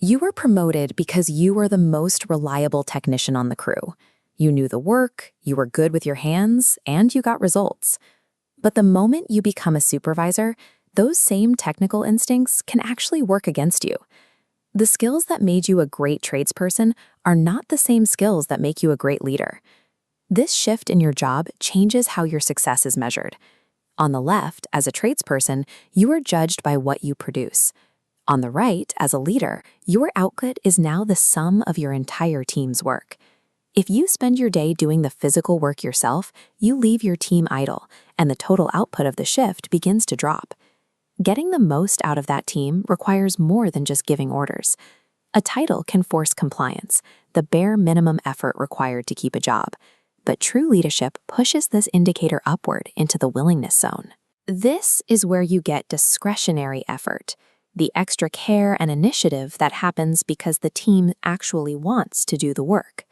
You were promoted because you were the most reliable technician on the crew. You knew the work, you were good with your hands, and you got results. But the moment you become a supervisor, those same technical instincts can actually work against you. The skills that made you a great tradesperson are not the same skills that make you a great leader. This shift in your job changes how your success is measured. On the left, as a tradesperson, you are judged by what you produce. On the right, as a leader, your output is now the sum of your entire team's work. If you spend your day doing the physical work yourself, you leave your team idle, and the total output of the shift begins to drop. Getting the most out of that team requires more than just giving orders. A title can force compliance, the bare minimum effort required to keep a job. But true leadership pushes this indicator upward into the willingness zone. This is where you get discretionary effort, the extra care and initiative that happens because the team actually wants to do the work.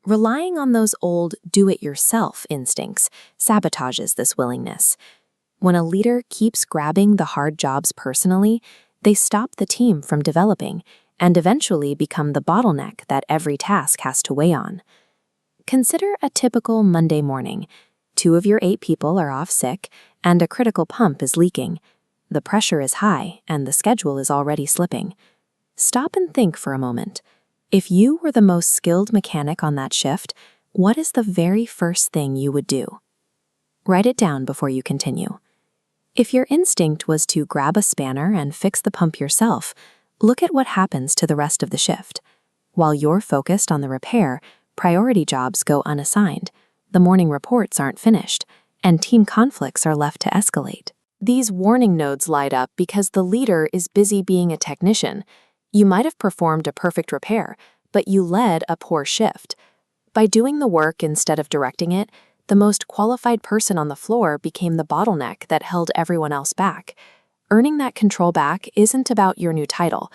Relying on those old do-it-yourself instincts sabotages this willingness. When a leader keeps grabbing the hard jobs personally, they stop the team from developing and eventually become the bottleneck that every task has to weigh on. Consider a typical Monday morning. 2 of your 8 people are off sick, and a critical pump is leaking. The pressure is high, and the schedule is already slipping. Stop and think for a moment. If you were the most skilled mechanic on that shift, what is the very first thing you would do? Write it down before you continue. If your instinct was to grab a spanner and fix the pump yourself, look at what happens to the rest of the shift. While you're focused on the repair, priority jobs go unassigned, the morning reports aren't finished, and team conflicts are left to escalate. These warning nodes light up because the leader is busy being a technician. You might have performed a perfect repair, but you led a poor shift. By doing the work instead of directing it, the most qualified person on the floor became the bottleneck that held everyone else back. Earning that control back isn't about your new title.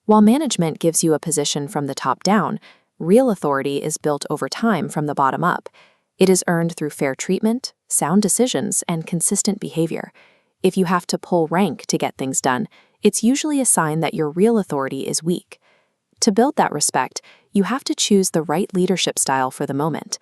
While management gives you a position from the top down, real authority is built over time from the bottom up. It is earned through fair treatment, sound decisions, and consistent behavior. If you have to pull rank to get things done, it's usually a sign that your real authority is weak. To build that respect, you have to choose the right leadership style for the moment.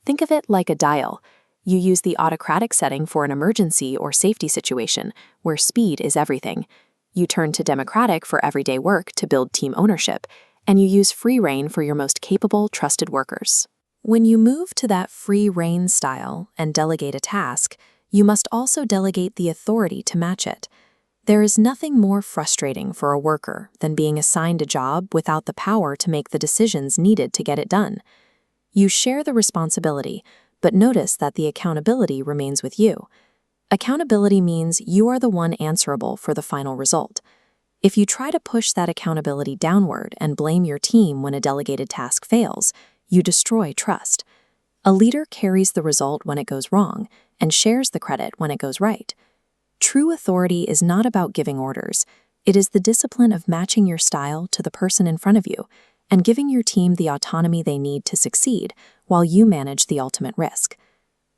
Think of it like a dial. You use the autocratic setting for an emergency or safety situation, where speed is everything. You turn to democratic for everyday work to build team ownership, and you use free rein for your most capable, trusted workers. When you move to that free rein style and delegate a task, you must also delegate the authority to match it. There is nothing more frustrating for a worker than being assigned a job without the power to make the decisions needed to get it done. You share the responsibility, but notice that the accountability remains with you. Accountability means you are the one answerable for the final result. If you try to push that accountability downward and blame your team when a delegated task fails, you destroy trust. A leader carries the result when it goes wrong and shares the credit when it goes right. True authority is not about giving orders. It is the discipline of matching your style to the person in front of you and giving your team the autonomy they need to succeed while you manage the ultimate risk.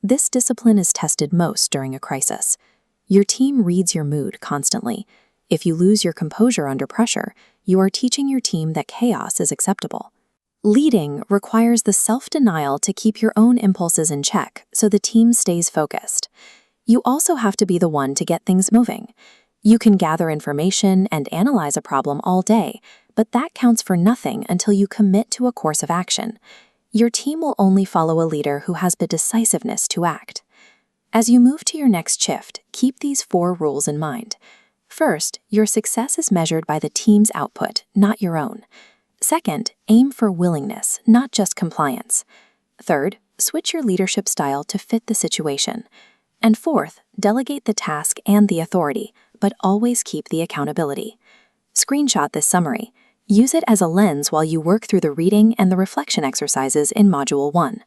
This discipline is tested most during a crisis. Your team reads your mood constantly. If you lose your composure under pressure, you are teaching your team that chaos is acceptable. Leading requires the self-denial to keep your own impulses in check so the team stays focused. You also have to be the one to get things moving. You can gather information and analyze a problem all day, but that counts for nothing until you commit to a course of action. Your team will only follow a leader who has the decisiveness to act. As you move to your next shift, keep these 4 rules in mind. First, your success is measured by the team's output, not your own. Second, aim for willingness, not just compliance. Third, switch your leadership style to fit the situation. And fourth, delegate the task and the authority, but always keep the accountability. Screenshot this summary. Use it as a lens while you work through the reading and the reflection exercises in Module 1.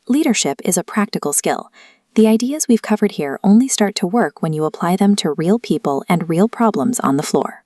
Leadership is a practical skill. The ideas we've covered here only start to work when you apply them to real people and real problems on the floor.